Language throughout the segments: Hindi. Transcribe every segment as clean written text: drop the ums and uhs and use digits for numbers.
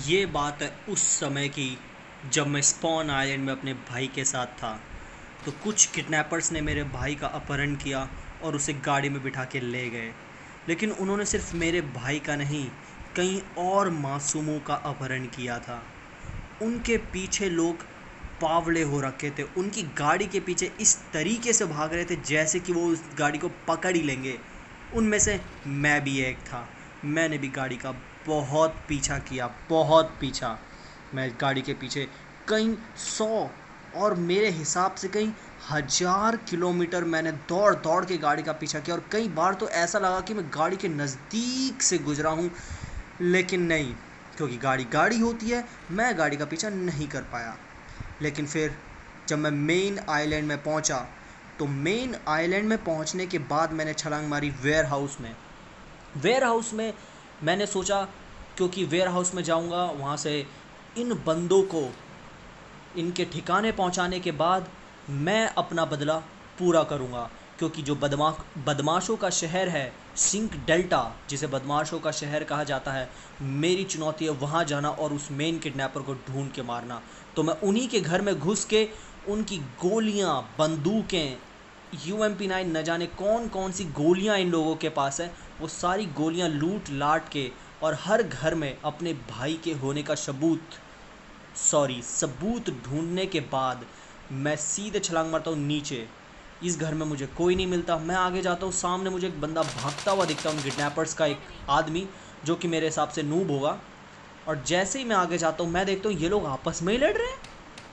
ये बात है उस समय की जब मैं स्पॉन आइलैंड में अपने भाई के साथ था। तो कुछ किडनैपर्स ने मेरे भाई का अपहरण किया और उसे गाड़ी में बिठा के ले गए। लेकिन उन्होंने सिर्फ मेरे भाई का नहीं, कई और मासूमों का अपहरण किया था। उनके पीछे लोग पावले हो रखे थे, उनकी गाड़ी के पीछे इस तरीके से भाग रहे थे जैसे कि वो उस गाड़ी को पकड़ ही लेंगे। उनमें से मैं भी एक था। मैंने भी गाड़ी का बहुत पीछा किया, बहुत पीछा। मैं गाड़ी के पीछे कई 100 और मेरे हिसाब से कई 1000 किलोमीटर मैंने दौड़ दौड़ के गाड़ी का पीछा किया, और कई बार तो ऐसा लगा कि मैं गाड़ी के नज़दीक से गुजरा हूँ। लेकिन नहीं, क्योंकि गाड़ी गाड़ी होती है, मैं गाड़ी का पीछा नहीं कर पाया। लेकिन फिर जब मैं मेन आइलैंड में पहुंचा, तो मेन आइलैंड में पहुंचने के बाद मैंने छलांग मारी वेयर हाउस में। वेयर हाउस में मैंने सोचा, क्योंकि वेयर हाउस में जाऊंगा वहाँ से इन बंदों को इनके ठिकाने पहुंचाने के बाद मैं अपना बदला पूरा करूंगा। क्योंकि जो बदमाशों का शहर है सिंक डेल्टा, जिसे बदमाशों का शहर कहा जाता है, मेरी चुनौती है वहाँ जाना और उस मेन किडनैपर को ढूंढ के मारना। तो मैं उन्हीं के घर में घुस के उनकी गोलियाँ, बंदूकें, UMP9, न जाने कौन कौन सी गोलियाँ इन लोगों के पास है, वो सारी गोलियाँ लूट लाट के और हर घर में अपने भाई के होने का सबूत ढूंढने के बाद मैं सीधे छलांग मारता हूँ नीचे। इस घर में मुझे कोई नहीं मिलता। मैं आगे जाता हूँ, सामने मुझे एक बंदा भागता हुआ दिखता है, उन किडनैपर्स का एक आदमी, जो कि मेरे हिसाब से नूब होगा। और जैसे ही मैं आगे जाता हूँ, मैं देखता हूँ ये लोग आपस में ही लड़ रहे हैं।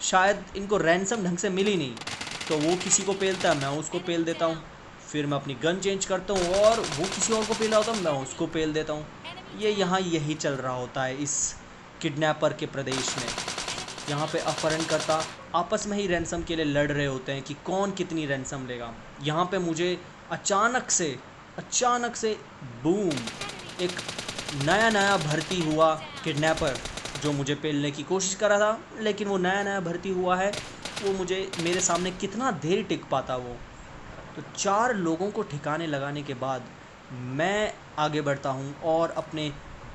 शायद इनको रैंसम ढंग से मिली नहीं, तो वो किसी को पेलता है, मैं उसको पेल देता हूँ। फिर मैं अपनी गन चेंज करता हूँ और वो किसी और को पेला होता है, मैं उसको पेल देता हूँ। ये यहाँ यही चल रहा होता है इस किडनैपर के प्रदेश में। यहाँ पे अपहरणकर्ता आपस में ही रैंसम के लिए लड़ रहे होते हैं कि कौन कितनी रैंसम लेगा। यहाँ पे मुझे अचानक से बूम, एक नया नया भर्ती हुआ किडनैपर जो मुझे पेलने की कोशिश कर रहा था। लेकिन वो नया नया भर्ती हुआ है, वो मुझे मेरे सामने कितना देर टिक पाता वो। तो 4 लोगों को ठिकाने लगाने के बाद मैं आगे बढ़ता हूँ और अपने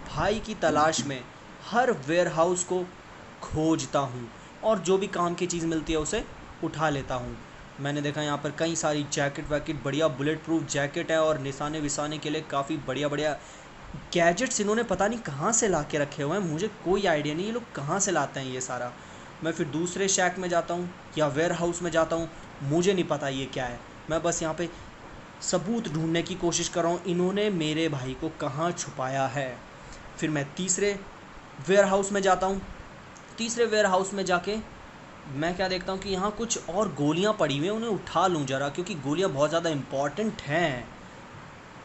भाई की तलाश में हर वेयरहाउस को खोजता हूँ, और जो भी काम की चीज़ मिलती है उसे उठा लेता हूँ। मैंने देखा यहाँ पर कई सारी जैकेट वैकेट, बढ़िया बुलेट प्रूफ जैकेट है, और निशाने विसाने के लिए काफ़ी बढ़िया बढ़िया गैजेट्स इन्होंने पता नहीं कहाँ से ला के रखे हुए हैं। मुझे कोई आइडिया नहीं ये लोग कहाँ से लाते हैं ये सारा। मैं फिर दूसरे शैक में जाता हूँ या वेयर हाउस में जाता हूँ, मुझे नहीं पता ये क्या है। मैं बस यहाँ पे सबूत ढूंढने की कोशिश कर रहा हूँ, इन्होंने मेरे भाई को कहाँ छुपाया है। फिर मैं तीसरे वेयर हाउस में जाता हूँ। तीसरे वेयर हाउस में जाके मैं क्या देखता हूँ कि यहाँ कुछ और गोलियाँ पड़ी हुई हैं, उन्हें उठा लूँ ज़रा, क्योंकि गोलियाँ बहुत ज़्यादा इम्पॉर्टेंट हैं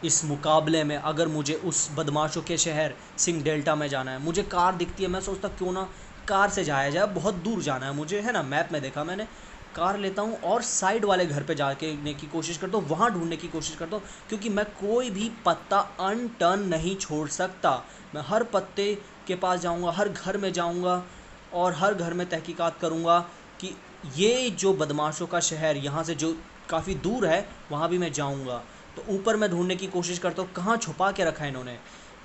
इस मुकाबले में। अगर मुझे उस बदमाशों के शहर सिंह डेल्टा में जाना है, मुझे कार दिखती है, मैं सोचता क्यों ना कार से जाया जाए, बहुत दूर जाना है मुझे, है ना। मैप में देखा मैंने, कार लेता हूँ और साइड वाले घर पे जाने की कोशिश करता हूँ, वहाँ ढूंढने की कोशिश करता हूँ, क्योंकि मैं कोई भी पत्ता अनटर्न नहीं छोड़ सकता। मैं हर पत्ते के पास जाऊँगा, हर घर में जाऊँगा और हर घर में तहकीकात करूँगा कि ये जो बदमाशों का शहर यहाँ से जो काफ़ी दूर है, वहाँ भी मैं जाऊँगा। तो ऊपर मैं ढूंढने की कोशिश करता हूँ कहाँ छुपा के रखा है इन्होंने।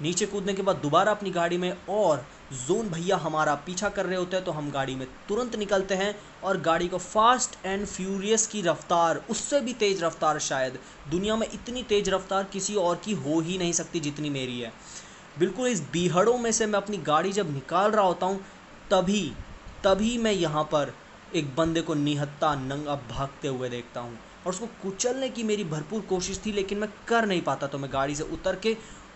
नीचे कूदने के बाद दोबारा अपनी गाड़ी में, और जोन भैया हमारा पीछा कर रहे होते हैं, तो हम गाड़ी में तुरंत निकलते हैं और गाड़ी को फास्ट एंड फ्यूरियस की रफ्तार, उससे भी तेज़ रफ्तार, शायद दुनिया में इतनी तेज़ रफ्तार किसी और की हो ही नहीं सकती जितनी मेरी है। बिल्कुल इस बीहड़ों में से मैं अपनी गाड़ी जब निकाल रहा होता हूँ, तभी तभी मैं यहाँ पर एक बंदे को निहत्था नंगा भागते हुए देखता हूँ, और उसको कुचलने की मेरी भरपूर कोशिश थी, लेकिन मैं कर नहीं पाता। तो मैं गाड़ी से उतर के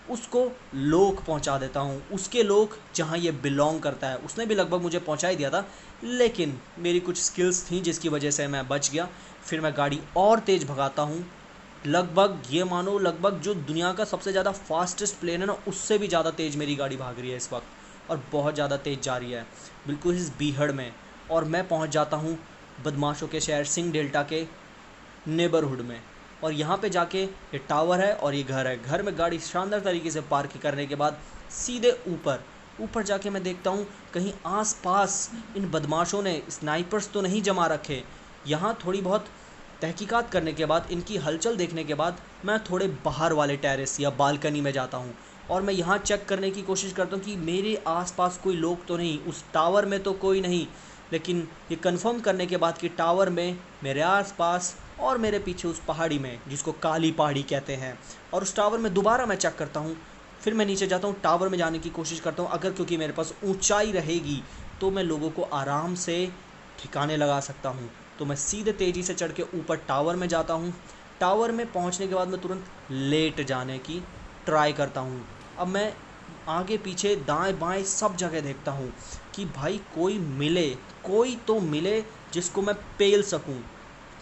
उसको लोक पहुंचा देता हूँ, उसके लोक जहाँ ये बिलोंग करता है। उसने भी लगभग मुझे पहुंचा ही दिया था, लेकिन मेरी कुछ स्किल्स थी जिसकी वजह से मैं बच गया। फिर मैं गाड़ी और तेज़ भगाता हूँ, लगभग ये मानो लगभग जो दुनिया का सबसे ज़्यादा फास्टेस्ट प्लेन है ना, उससे भी ज़्यादा तेज़ मेरी गाड़ी भाग रही है इस वक्त, और बहुत ज़्यादा तेज़ जा रही है बिल्कुल इस बीहड़ में। और मैं पहुंच जाता हूं बदमाशों के शहर सिंह डेल्टा के नेबरहुड में। और यहाँ पे जाके ये टावर है और ये घर है। घर में गाड़ी शानदार तरीके से पार्क करने के बाद सीधे ऊपर ऊपर जाके मैं देखता हूँ कहीं आस-पास इन बदमाशों ने स्नाइपर्स तो नहीं जमा रखे। यहाँ थोड़ी बहुत तहकीकात करने के बाद, इनकी हलचल देखने के बाद, मैं थोड़े बाहर वाले टेरेस या बालकनी में जाता हूँ और मैं यहाँ चेक करने की कोशिश करता हूँ कि मेरे आसपास कोई लोग तो नहीं, उस टावर में तो कोई नहीं। लेकिन ये कंफर्म करने के बाद कि टावर में, मेरे आसपास और मेरे पीछे उस पहाड़ी में, जिसको काली पहाड़ी कहते हैं, और उस टावर में दोबारा मैं चेक करता हूँ। फिर मैं नीचे जाता हूँ, टावर में जाने की कोशिश करता हूँ। अगर क्योंकि मेरे पास ऊंचाई रहेगी तो मैं लोगों को आराम से ठिकाने लगा सकता हूँ। तो मैं सीधे तेज़ी से चढ़ के ऊपर टावर में जाता हूँ। टावर में पहुँचने के बाद मैं तुरंत लेट जाने की ट्राई करता हूँ। अब मैं आगे पीछे दाएं बाएं सब जगह देखता हूँ कि भाई कोई मिले, कोई तो मिले जिसको मैं पेल सकूँ,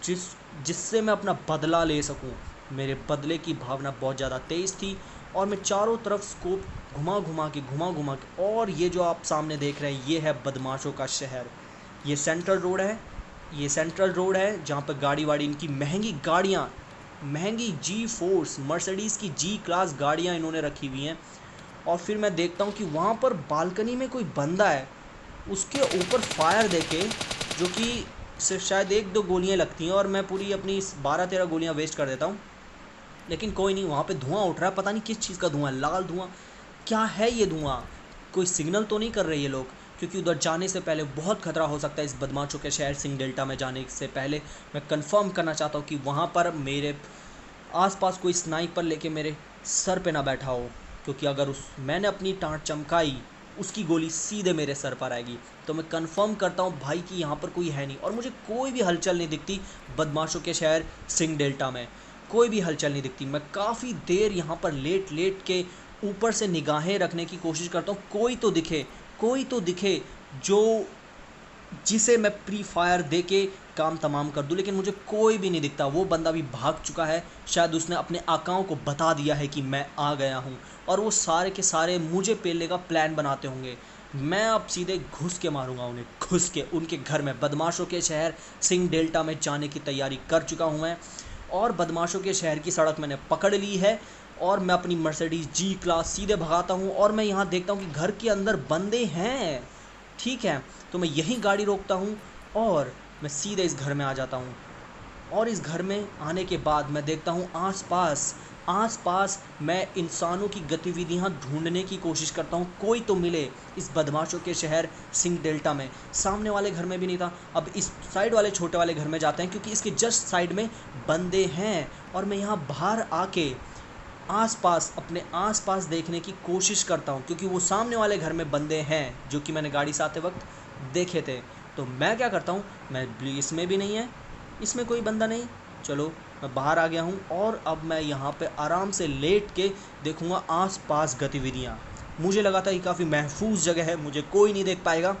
जिससे मैं अपना बदला ले सकूँ। मेरे बदले की भावना बहुत ज़्यादा तेज़ थी और मैं चारों तरफ स्कोप घुमा घुमा के, और ये जो आप सामने देख रहे हैं ये है बदमाशों का शहर। ये सेंट्रल रोड है, ये सेंट्रल रोड है जहाँ पर गाड़ी वाड़ी, इनकी महंगी गाड़ियाँ, महंगी जी फोर्स मर्सिडीज़ की जी क्लास गाड़ियाँ इन्होंने रखी हुई हैं। और फिर मैं देखता हूँ कि वहाँ पर बालकनी में कोई बंदा है, उसके ऊपर फायर देके, जो कि सिर्फ शायद 1-2 गोलियाँ लगती हैं और मैं पूरी अपनी 12-13 गोलियाँ वेस्ट कर देता हूँ। लेकिन कोई नहीं, वहाँ पे धुआं उठ रहा है, पता नहीं किस चीज़ का धुआं, लाल धुआं, क्या है ये धुआं? कोई सिग्नल तो नहीं कर रहे ये लोग? क्योंकि उधर जाने से पहले बहुत खतरा हो सकता है। इस बदमाशों के शहर सिंह डेल्टा में जाने से पहले मैं कंफर्म करना चाहता हूँ कि वहाँ पर मेरे आसपास कोई स्नाइपर लेके मेरे सर पे ना बैठा हो, क्योंकि अगर मैंने अपनी टाँट चमकाई, उसकी गोली सीधे मेरे सर पर आएगी। तो मैं कंफर्म करता हूँ भाई कि यहाँ पर कोई है नहीं, और मुझे कोई भी हलचल नहीं दिखती बदमाशों के शहर सिंह डेल्टा में, कोई भी हलचल नहीं दिखती। मैं काफ़ी देर यहाँ पर लेट लेट के ऊपर से निगाहें रखने की कोशिश करता हूँ, कोई तो दिखे, कोई तो दिखे जो जिसे मैं प्री फायर दे के काम तमाम कर दूं। लेकिन मुझे कोई भी नहीं दिखता। वो बंदा भी भाग चुका है, शायद उसने अपने आकाओं को बता दिया है कि मैं आ गया हूं, और वो सारे के सारे मुझे पेलने का प्लान बनाते होंगे। मैं अब सीधे घुस के मारूंगा उन्हें, घुस के उनके घर में। बदमाशों के शहर सिंह डेल्टा में जाने की तैयारी कर चुका हूं मैं, और बदमाशों के शहर की सड़क मैंने पकड़ ली है, और मैं अपनी मर्सिडीज़ जी क्लास सीधे भगाता हूँ। और मैं यहाँ देखता हूँ कि घर के अंदर बंदे हैं, ठीक है, तो मैं यहीं गाड़ी रोकता हूँ और मैं सीधे इस घर में आ जाता हूँ। और इस घर में आने के बाद मैं देखता हूँ आसपास मैं इंसानों की गतिविधियाँ ढूंढने की कोशिश करता हूँ, कोई तो मिले इस बदमाशों के शहर सिंह डेल्टा में। सामने वाले घर में भी नहीं था। अब इस साइड वाले छोटे वाले घर में जाते हैं, क्योंकि इसके जस्ट साइड में बंदे हैं। और मैं यहाँ बाहर आके अपने आसपास देखने की कोशिश करता हूँ, क्योंकि वो सामने वाले घर में बंदे हैं जो कि मैंने गाड़ी से आते वक्त देखे थे। तो मैं क्या करता हूँ, मैं इसमें भी नहीं है, इसमें कोई बंदा नहीं, चलो मैं बाहर आ गया हूँ। और अब मैं यहाँ पे आराम से लेट के देखूँगा आसपास गतिविधियाँ। मुझे लगा था कि काफ़ी महफूज जगह है, मुझे कोई नहीं देख पाएगा।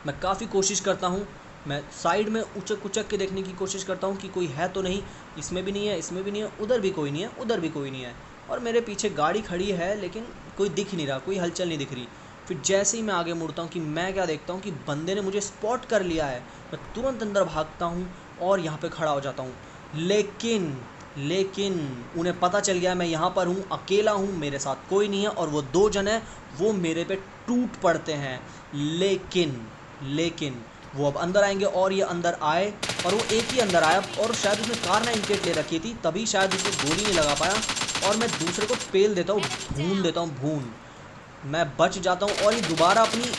मैं काफ़ी कोशिश करता हूँ, मैं साइड में उचक उचक के देखने की कोशिश करता हूँ कि कोई है तो नहीं। इसमें भी नहीं है, इसमें भी नहीं है, उधर भी कोई नहीं है, उधर भी कोई नहीं है। और मेरे पीछे गाड़ी खड़ी है, लेकिन कोई दिख नहीं रहा, कोई हलचल नहीं दिख रही। फिर जैसे ही मैं आगे मुड़ता हूँ कि मैं क्या देखता हूँ कि बंदे ने मुझे स्पॉट कर लिया है। मैं तुरंत अंदर भागता हूँ और यहाँ पे खड़ा हो जाता हूँ। लेकिन उन्हें पता चल गया मैं यहाँ पर हूँ, अकेला हूँ, मेरे साथ कोई नहीं है, और वो 2 जन हैं, वो मेरे पे टूट पड़ते हैं। लेकिन वो अब अंदर आएंगे, और ये अंदर आए, और वो एक ही अंदर आया, और शायद उसने कार 98 ले रखी थी, तभी शायद उसे गोली नहीं लगा पाया। और मैं दूसरे को पेल देता हूँ, भून देता हूँ, मैं बच जाता हूँ। और ये दोबारा अपनी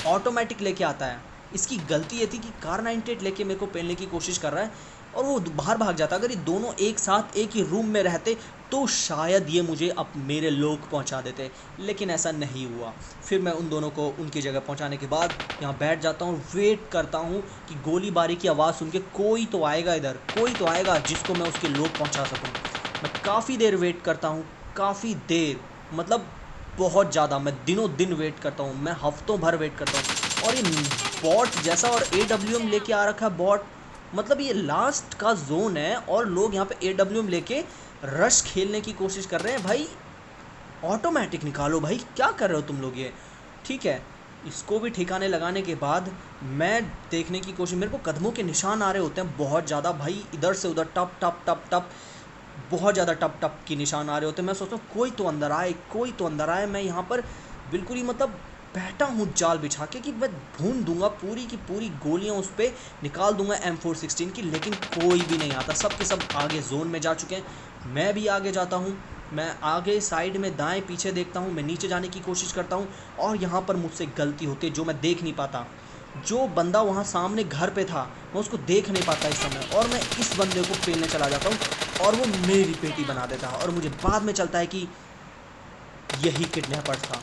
ऑटोमेटिक लेके आता है। इसकी गलती ये थी कि कार 98 लेके मेरे को पेलने की कोशिश कर रहा है, और वो बाहर भाग जाता। अगर ये दोनों एक साथ एक ही रूम में रहते तो शायद ये मुझे अब मेरे लोग पहुंचा देते, लेकिन ऐसा नहीं हुआ। फिर मैं उन दोनों को उनकी जगह पहुंचाने के बाद यहाँ बैठ जाता हूँ, वेट करता हूँ कि गोलीबारी की आवाज़ सुन के कोई तो आएगा इधर, कोई तो आएगा जिसको मैं उसके लोग पहुँचा सकूँ। मैं काफ़ी देर वेट करता हूँ, काफ़ी देर, मतलब बहुत ज़्यादा। मैं दिनों दिन वेट करता हूँ, मैं हफ्तों भर वेट करता हूँ। और ये बॉट जैसा, और AWM लेके आ रखा है बॉट, मतलब ये लास्ट का जोन है, और लोग यहाँ पे AWM लेके रश खेलने की कोशिश कर रहे हैं। भाई ऑटोमेटिक निकालो भाई, क्या कर रहे हो तुम लोग ये, ठीक है। इसको भी ठिकाने लगाने के बाद मैं देखने की कोशिश, मेरे को कदमों के निशान आ रहे होते हैं बहुत ज़्यादा भाई, इधर से उधर टप टप टप टप, बहुत ज़्यादा टप टप के निशान आ रहे होते हैं। मैं सोचता हूँ कोई तो अंदर आए, कोई तो अंदर आए। मैं यहाँ पर बिल्कुल ही मतलब बैठा हूँ जाल बिछा के कि मैं भून दूंगा पूरी की पूरी गोलियाँ उस पर निकाल दूंगा M416 की, लेकिन कोई भी नहीं आता। सब के सब आगे जोन में जा चुके हैं, मैं भी आगे जाता हूँ। मैं आगे साइड में दाएं पीछे देखता हूँ, मैं नीचे जाने की कोशिश करता हूँ और यहाँ पर मुझसे गलती होती है जो मैं देख नहीं पाता। जो बंदा वहाँ सामने घर पे था मैं उसको देख नहीं पाता इस समय, और मैं इस बंदे को पेलने चला जाता हूँ और वो मेरी पेटी बना देता है और मुझे बाद में चलता है कि यही किडनैपर था।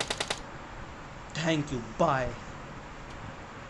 Thank you, bye.